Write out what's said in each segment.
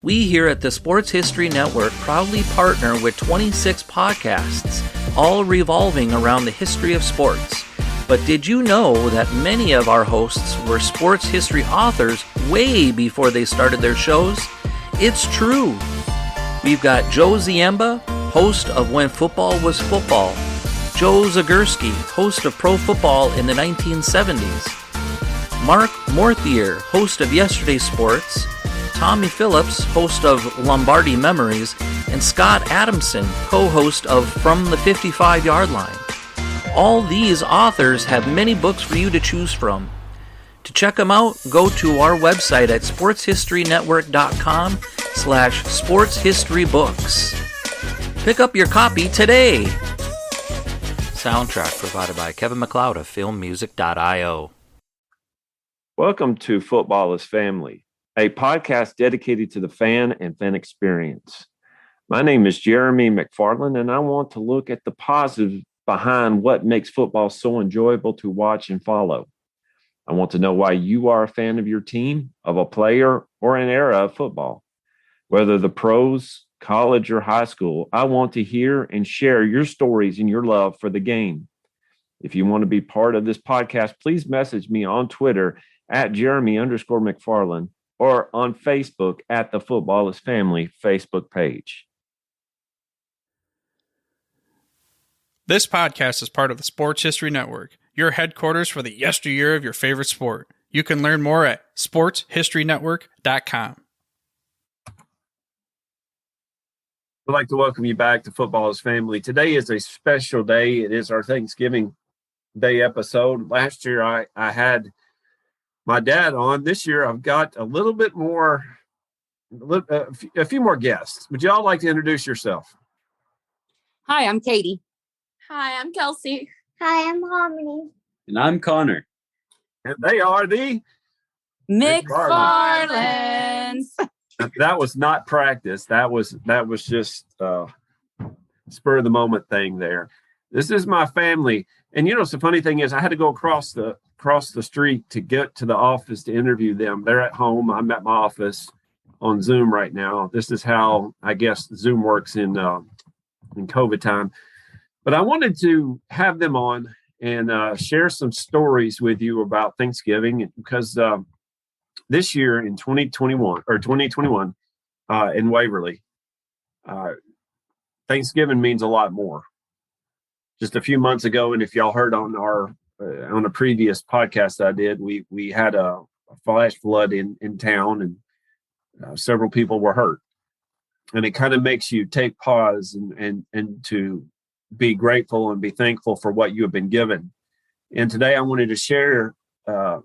We here at the Sports History Network proudly partner with 26 podcasts, all revolving around the history of sports. But did you know that many of our hosts were sports history authors way before they started their shows? It's true. We've got Joe Ziemba, host of When Football Was Football, Joe Zagurski, host of Pro Football in the 1970s, Mark Morthier, host of Yesterday's Sports, Tommy Phillips, host of Lombardi Memories, and Scott Adamson, co-host of From the 55-Yard Line. All these authors have many books for you to choose from. To check them out, go to our website at sportshistorynetwork.com/sportshistorybooks. Pick up your copy today. Soundtrack provided by Kevin MacLeod of filmmusic.io. Welcome to Football is Family, a podcast dedicated to the fan and fan experience. My name is Jeremy McFarlin, and I want to look at the positive behind what makes football so enjoyable to watch and follow. I want to know why you are a fan of your team, of a player, or an era of football. Whether the pros, college, or high school, I want to hear and share your stories and your love for the game. If you want to be part of this podcast, please message me on Twitter at Jeremy_McFarlin or on Facebook at the Football is Family Facebook page. This podcast is part of the Sports History Network, your headquarters for the yesteryear of your favorite sport. You can learn more at sportshistorynetwork.com. I'd like to welcome you back to Football is Family. Today is a special day. It is our Thanksgiving Day episode. Last year, I had my dad on. This year, I've got a little bit more, a few more guests. Would you all like to introduce yourself? Hi, I'm Katie. Hi, I'm Kelsey. Hi, I'm Harmony. And I'm Connor. And they are the McFarlins. That was not practice. That was just spur of the moment thing there. This is my family. And you know, the funny thing is I had to go across the street to get to the office to interview them. They're at home. I'm at my office on Zoom right now. This is how I guess Zoom works in COVID time. But I wanted to have them on and share some stories with you about Thanksgiving because this year in 2021 in Waverly, Thanksgiving means a lot more. Just a few months ago, and if y'all heard on a previous podcast I did, we had a flash flood in town, and several people were hurt, and it kind of makes you take pause and to be grateful and be thankful for what you have been given. And today I wanted to share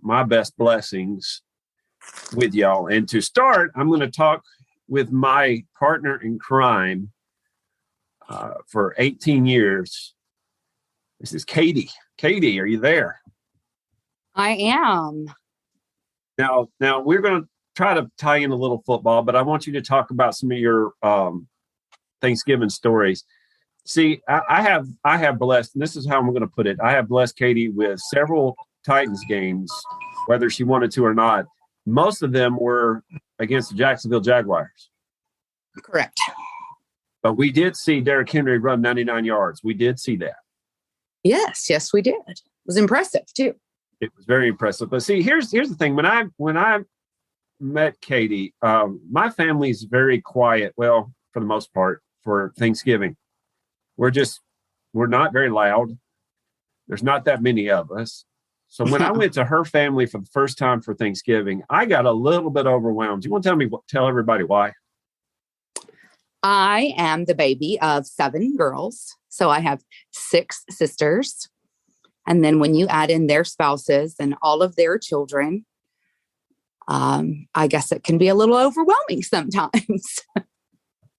my best blessings with y'all. And to start, I'm going to talk with my partner in crime for 18 years. This is Katie. Katie, are you there? I am. Now we're going to try to tie in a little football, but I want you to talk about some of your Thanksgiving stories. See, I have blessed, and this is how I'm going to put it. I have blessed Katie with several Titans games, whether she wanted to or not. Most of them were against the Jacksonville Jaguars. Correct. But we did see Derrick Henry run 99 yards. We did see that. Yes, we did. It was impressive too. It was very impressive. But see, here's the thing. When I met Katie, my family's very quiet. Well, for the most part, for Thanksgiving. We're not very loud. There's not that many of us. So when I went to her family for the first time for Thanksgiving, I got a little bit overwhelmed. Do you want to tell everybody why? I am the baby of 7 girls. So I have 6 sisters. And then when you add in their spouses and all of their children, I guess it can be a little overwhelming sometimes.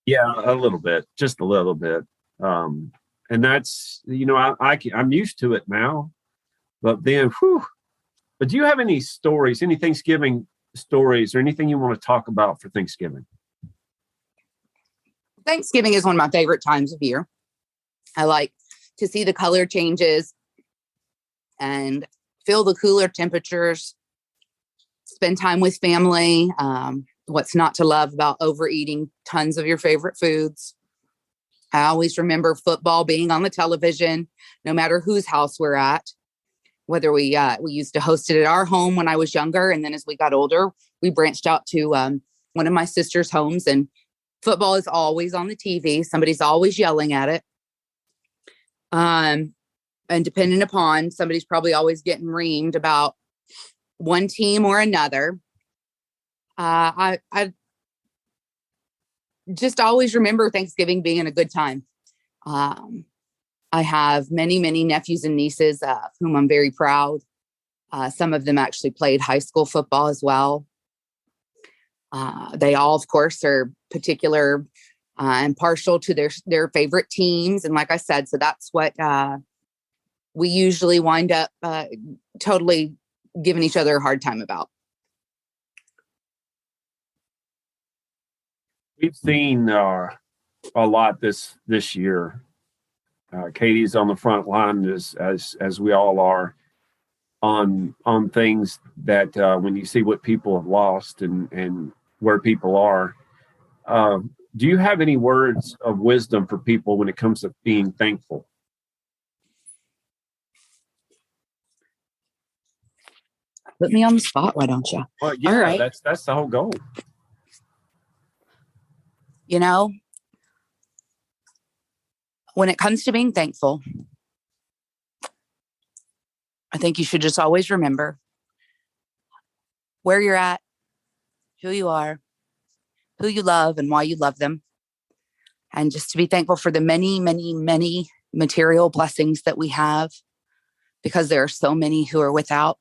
Yeah, a little bit, just a little bit. And that's, I'm used to it now, but then, But do you have any stories, any Thanksgiving stories or anything you want to talk about for Thanksgiving? Thanksgiving is one of my favorite times of year. I like to see the color changes and feel the cooler temperatures, spend time with family. what's not to love about overeating tons of your favorite foods. I always remember football being on the television, no matter whose house we're at. Whether we used to host it at our home when I was younger, and then as we got older, we branched out to one of my sister's homes, and football is always on the TV. Somebody's always yelling at it. And depending upon, somebody's probably always getting reamed about one team or another. I just always remember Thanksgiving being a good time. I have many, many nephews and nieces of whom I'm very proud. Some of them actually played high school football as well. They all, of course, are particular and partial to their favorite teams. And like I said, so that's what we usually wind up totally giving each other a hard time about. We've seen a lot this year. Katie's on the front line as we all are on things that when you see what people have lost and where people are. Do you have any words of wisdom for people when it comes to being thankful? Put me on the spot, why don't you? Well, yeah, all right. That's the whole goal. You know, when it comes to being thankful, I think you should just always remember where you're at, who you are, who you love, and why you love them. And just to be thankful for the many, many, many material blessings that we have, because there are so many who are without.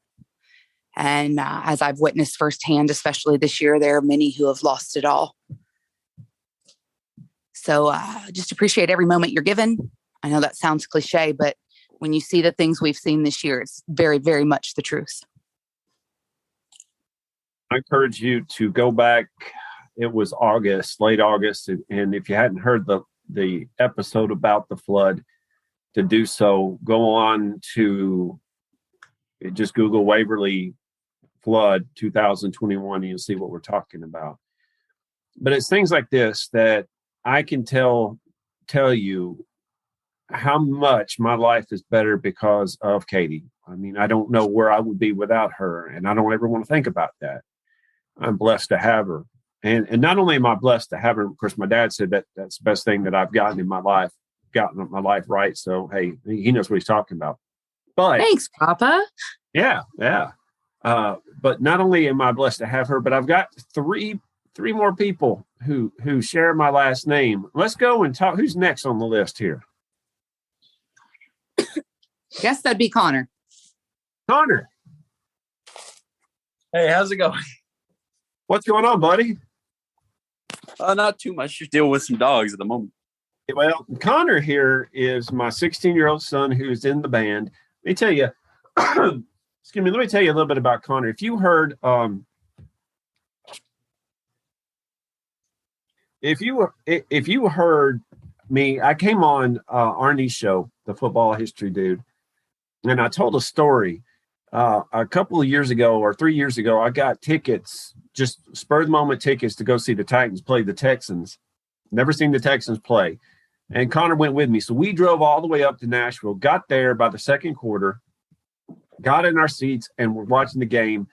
And as I've witnessed firsthand, especially this year, there are many who have lost it all. So just appreciate every moment you're given. I know that sounds cliche, but when you see the things we've seen this year, it's very, very much the truth. I encourage you to go back. It was August, late August. And if you hadn't heard the episode about the flood, to do so, go on to just Google Waverly flood 2021, and you'll see what we're talking about. But it's things like this that I can tell you how much my life is better because of Katie. I mean, I don't know where I would be without her, and I don't ever want to think about that. I'm blessed to have her. And not only am I blessed to have her, of course, my dad said that's the best thing that I've gotten in my life, gotten my life right. So, hey, he knows what he's talking about. But thanks, Papa. Yeah. But not only am I blessed to have her, but I've got three more people who share my last name. Let's go and talk. Who's next on the list here? Guess that'd be Connor. Connor. Hey, how's it going? What's going on, buddy? Not too much. Just dealing with some dogs at the moment. Well, Connor here is my 16-year-old son who's in the band. Let me tell you, excuse me, let me tell you a little bit about Connor. If you heard if you heard me, I came on Arnie's show, the football history dude, and I told a story a couple of years ago or 3 years ago. I got tickets, just spur of the moment tickets to go see the Titans play the Texans. Never seen the Texans play. And Connor went with me. So we drove all the way up to Nashville, got there by the second quarter, got in our seats, and we're watching the game.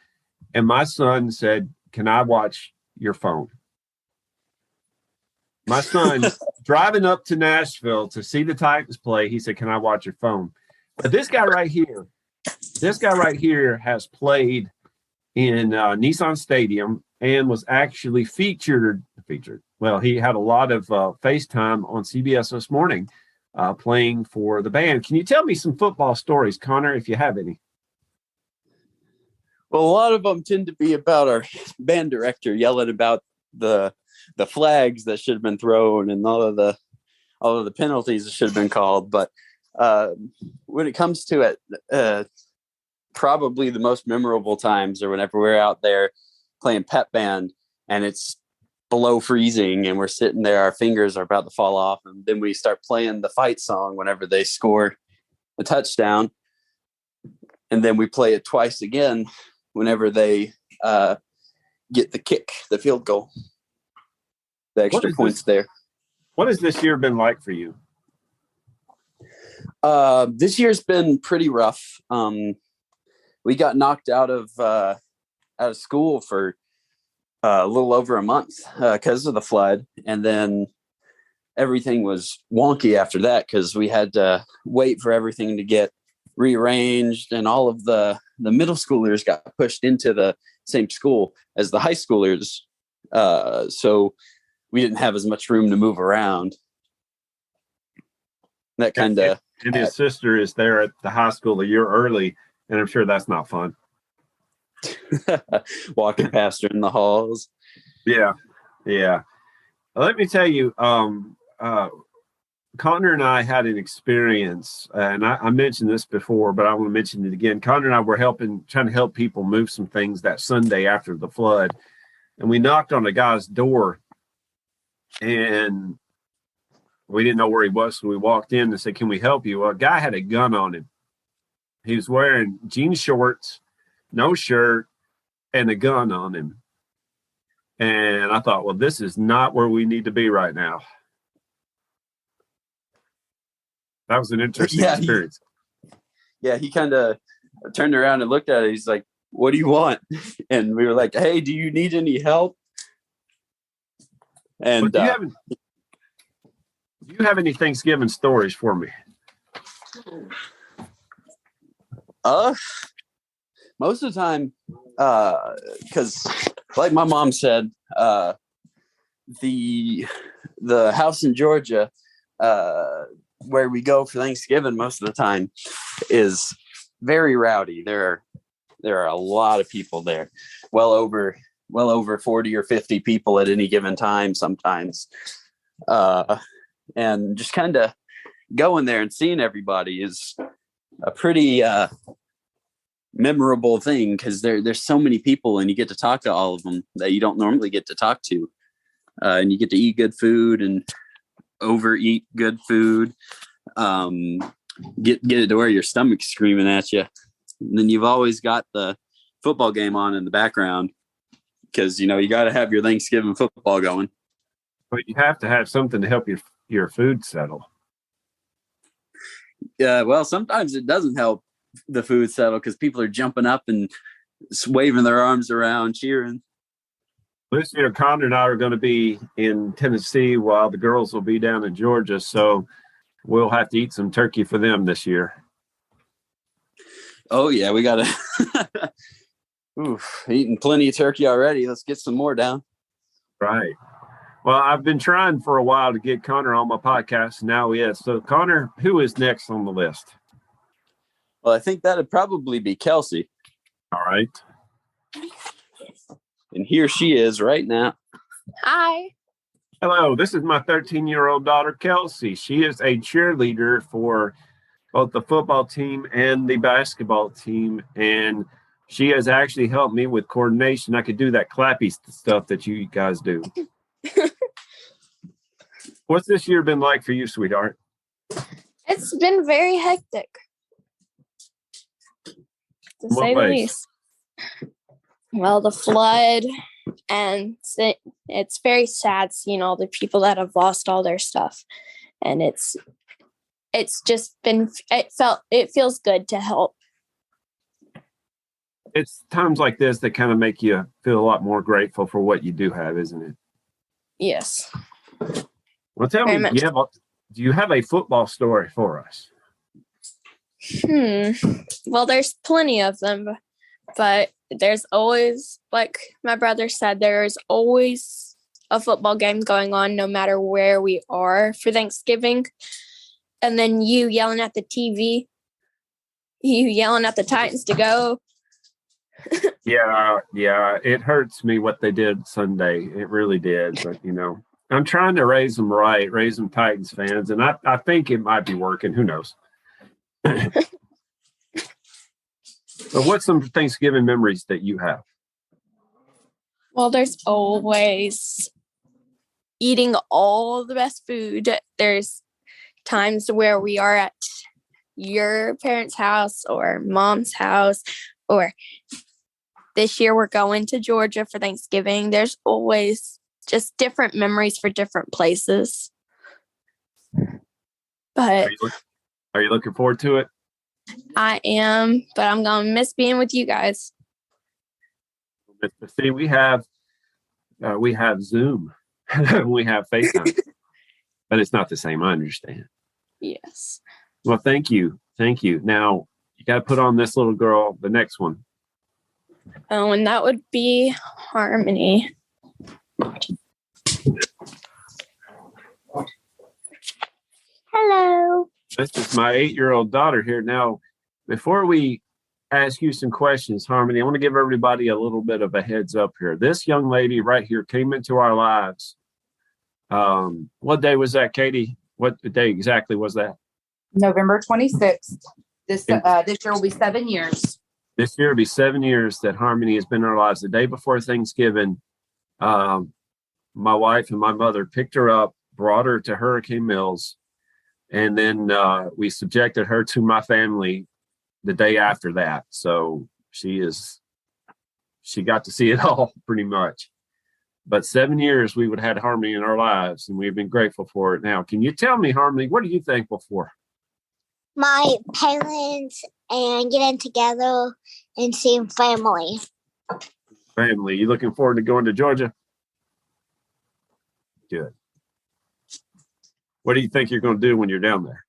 And my son said, "Can I watch your phone?" My son driving up to Nashville to see the Titans play, he said, "Can I watch your phone?" But this guy right here has played in Nissan Stadium and was actually featured. Well, he had a lot of FaceTime on CBS this morning playing for the band. Can you tell me some football stories, Connor, if you have any? Well, a lot of them tend to be about our band director yelling about the flags that should have been thrown and all of the penalties that should have been called. But when it comes to it, probably the most memorable times are whenever we're out there playing pep band and it's below freezing and we're sitting there, our fingers are about to fall off, and then we start playing the fight song whenever they score a touchdown, and then we play it twice again whenever they get the field goal, the extra points there. What has this year been like for you? This year's been pretty rough. We got knocked out of school for a little over a month because of the flood, and then everything was wonky after that because we had to wait for everything to get rearranged, and all of the middle schoolers got pushed into the same school as the high schoolers, so we didn't have as much room to move around. That kind of. And his sister is there at the high school a year early, and I'm sure that's not fun. Walking past her in the halls. Yeah. Let me tell you, Connor and I had an experience, and I mentioned this before, but I want to mention it again. Connor and I were trying to help people move some things that Sunday after the flood, and we knocked on a guy's door, and we didn't know where he was, so we walked in and said, "Can we help you?" Well, a guy had a gun on him. He was wearing jean shorts, no shirt, and a gun on him. And I thought, well, this is not where we need to be right now. That was an interesting experience. He kind of turned around and looked at it. He's like, "What do you want?" And we were like, "Hey, do you need any help?" And do you have any Thanksgiving stories for me? Most of the time, because like my mom said, the house in Georgia, where we go for Thanksgiving most of the time, is very rowdy. There are a lot of people there, well over 40 or 50 people at any given time sometimes. And just kind of going there and seeing everybody is a pretty memorable thing, because there's so many people and you get to talk to all of them that you don't normally get to talk to. And you get to eat good food and overeat good food. Get it to where your stomach's screaming at you. And then you've always got the football game on in the background, because, you got to have your Thanksgiving football going. But you have to have something to help your food settle. Yeah, well, sometimes it doesn't help the food settle because people are jumping up and waving their arms around, cheering. This year, Connor and I are going to be in Tennessee while the girls will be down in Georgia, so we'll have to eat some turkey for them this year. Oh, yeah, we got to. Eating plenty of turkey already. Let's get some more down. Right. Well, I've been trying for a while to get Connor on my podcast. Now he is. So, Connor, who is next on the list? Well, I think that'd probably be Kelsey. All right. And here she is right now. Hi. Hello. This is my 13-year-old daughter, Kelsey. She is a cheerleader for both the football team and the basketball team. And she has actually helped me with coordination. I could do that clappy stuff that you guys do. What's this year been like for you, sweetheart? It's been very hectic, to say the least. Well, the flood, and it's very sad seeing all the people that have lost all their stuff. And it's just been, it feels good to help. It's times like this that kind of make you feel a lot more grateful for what you do have, isn't it? Yes. Well, tell me, do you have a football story for us? Well, there's plenty of them, but there's always, like my brother said, there's always a football game going on no matter where we are for Thanksgiving. And then you yelling at the TV, you yelling at the Titans to go. Yeah. It hurts me what they did Sunday. It really did. But, I'm trying to raise them right, raise them Titans fans. And I think it might be working. Who knows? But what's some Thanksgiving memories that you have? Well, there's always eating all the best food. There's times where we are at your parents' house or mom's house, or this year we're going to Georgia for Thanksgiving. There's always just different memories for different places. But are you looking forward to it? I am, but I'm going to miss being with you guys. See, we have Zoom, we have FaceTime, but it's not the same. I understand. Yes. Well, thank you. Now you got to put on this little girl, the next one. Oh, and that would be Harmony. Hello. This is my 8-year-old daughter here. Now, before we ask you some questions, Harmony, I want to give everybody a little bit of a heads up here. This young lady right here came into our lives. What day was that, Katie? What day exactly was that? November 26th. This year will be 7 years. This year will be 7 years that Harmony has been in our lives. The day before Thanksgiving, my wife and my mother picked her up, brought her to Hurricane Mills, and then we subjected her to my family the day after that. So she got to see it all pretty much. But 7 years we would have had Harmony in our lives, and we've been grateful for it. Now, can you tell me, Harmony, what are you thankful for? My parents and getting together and seeing family. Family. You looking forward to going to Georgia? Good. What do you think you're going to do when you're down there?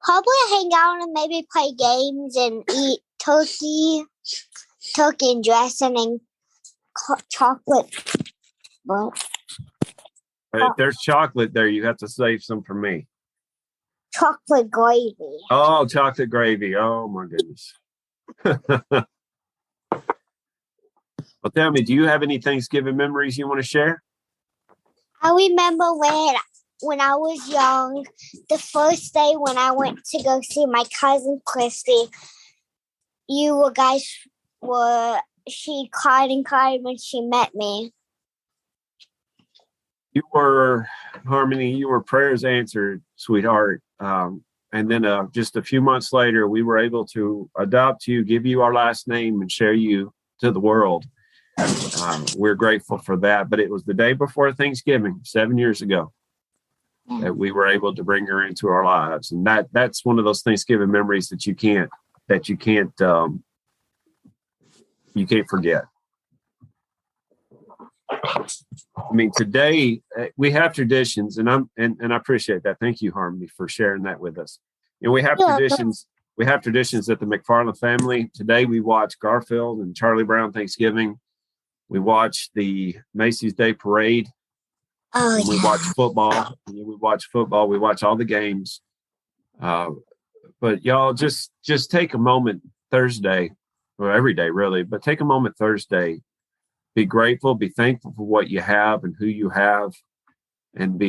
Probably hang out and maybe play games and eat turkey and dressing and chocolate. Well, If there's chocolate there, you have to save some for me. chocolate gravy. Oh, chocolate gravy. Oh, my goodness. Well, tell me, do you have any Thanksgiving memories you want to share? I remember when I was young, the first day when I went to go see my cousin Christy, she cried and cried when she met me. You were, Harmony, you were prayers answered, sweetheart. And then just a few months later, we were able to adopt you, give you our last name, and share you to the world. We're grateful for that. But it was the day before Thanksgiving, 7 years ago, that we were able to bring her into our lives. And that's one of those Thanksgiving memories that you can't forget. I mean, today we have traditions, and I appreciate that. Thank you, Harmony, for sharing that with us. And we have traditions. We have traditions at the McFarlin family. Today we watch Garfield and Charlie Brown Thanksgiving. We watch the Macy's Day Parade. We watch football. We watch all the games. But y'all just take a moment Thursday, or every day really, but take a moment Thursday. Be grateful, be thankful for what you have and who you have, and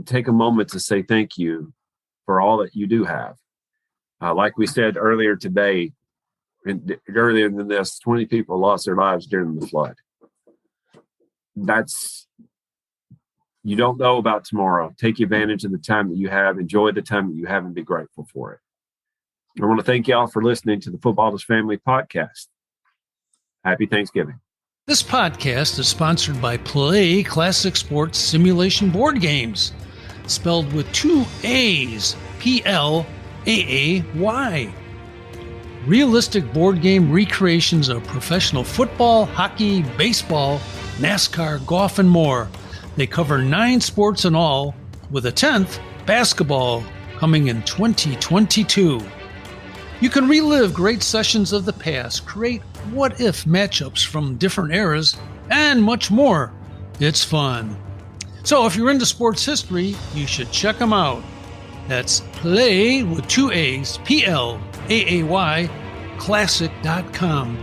take a moment to say thank you for all that you do have. Like we said earlier today, and earlier than this, 20 people lost their lives during the flood. You don't know about tomorrow. Take advantage of the time that you have. Enjoy the time that you have and be grateful for it. I want to thank y'all for listening to the Footballers Family Podcast. Happy Thanksgiving. This podcast is sponsored by Play Classic Sports Simulation Board Games, spelled with 2 A's, Plaay. Realistic board game recreations of professional football, hockey, baseball, NASCAR, golf, and more. They cover 9 sports in all, with a 10th, basketball, coming in 2022. You can relive great sessions of the past, create what-if matchups from different eras, and much more. It's fun. So if you're into sports history, you should check them out. That's Play with 2 A's, Plaay, classic.com.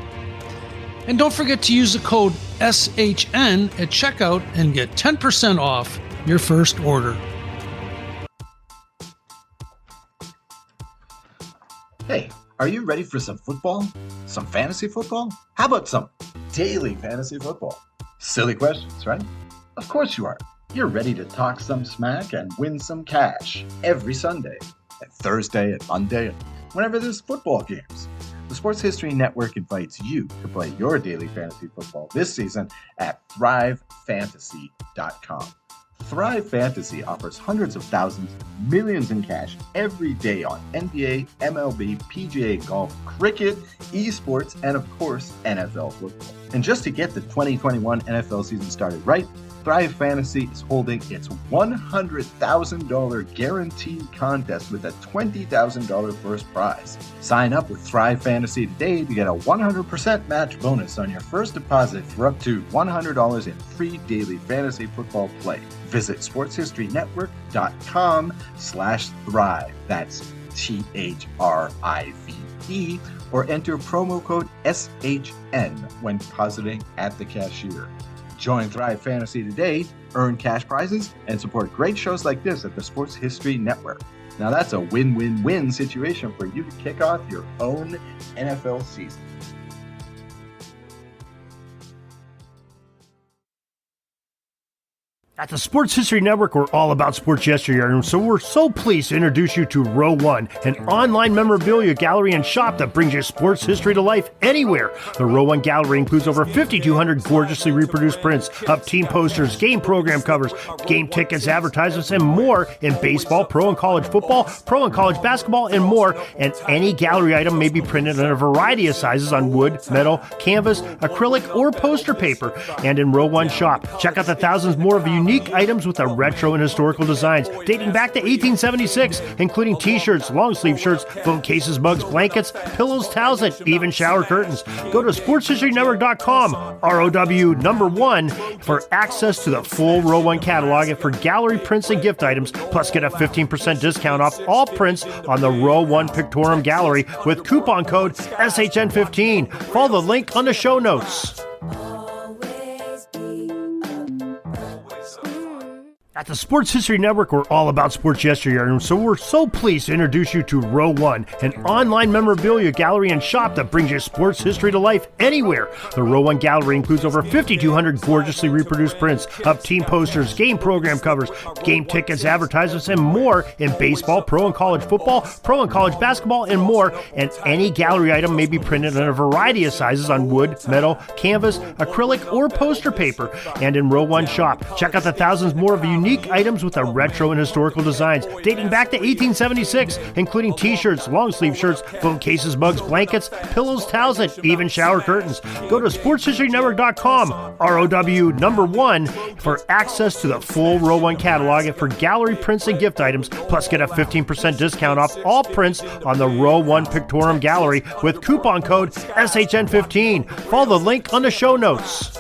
And don't forget to use the code SHN at checkout and get 10% off your first order. Hey, are you ready for some football? Some fantasy football? How about some daily fantasy football? Silly questions, right? Of course you are. You're ready to talk some smack and win some cash every Sunday, and Thursday and Monday, and whenever there's football games. The Sports History Network invites you to play your daily fantasy football this season at thrivefantasy.com. Thrive Fantasy offers hundreds of thousands, millions in cash every day on NBA, MLB, PGA golf, cricket, esports, and of course, NFL football. And just to get the 2021 NFL season started right, Thrive Fantasy is holding its $100,000 guaranteed contest with a $20,000 first prize. Sign up with Thrive Fantasy today to get a 100% match bonus on your first deposit for up to $100 in free daily fantasy football play. Visit sportshistorynetwork.com/thrive. That's THRIVE, or enter promo code SHN when depositing at the cashier. Join Thrive Fantasy today, earn cash prizes, and support great shows like this at the Sports History Network. Now that's a win-win-win situation for you to kick off your own NFL season. At the Sports History Network, we're all about sports yesteryear, and so we're so pleased to introduce you to Row One, an online memorabilia gallery and shop that brings your sports history to life anywhere. The Row One gallery includes over 5,200 gorgeously reproduced prints of team posters, game program covers, game tickets, advertisements, and more in baseball, pro and college football, pro and college basketball, and more. And any gallery item may be printed in a variety of sizes on wood, metal, canvas, acrylic, or poster paper. And in Row One shop, check out the thousands more of unique items with the retro and historical designs dating back to 1876, including t-shirts, long sleeve shirts, phone cases, mugs, blankets, pillows, towels, and even shower curtains. Go to sportshistorynetwork.com, ROW1, for access to the full Row One catalog and for gallery prints and gift items, plus get a 15% discount off all prints on the Row One Pictorium Gallery with coupon code SHN15. Follow the link on the show notes. At the Sports History Network, we're all about sports yesteryear, and so we're so pleased to introduce you to Row One, an online memorabilia gallery and shop that brings your sports history to life anywhere. The Row One gallery includes over 5,200 gorgeously reproduced prints of team posters, game program covers, game tickets, advertisements, and more in baseball, pro and college football, pro and college basketball, and more. And any gallery item may be printed in a variety of sizes on wood, metal, canvas, acrylic, or poster paper. And in Row One shop, check out the thousands more of unique items with the retro and historical designs dating back to 1876, including t-shirts, long sleeve shirts, phone cases, mugs, blankets, pillows, towels, and even shower curtains. Go to sportshistorynetwork.com, ROW1, for access to the full Row One catalog and for gallery prints and gift items, plus get a 15% discount off all prints on the Row One Pictorium Gallery with coupon code SHN15. Follow the link on the show notes.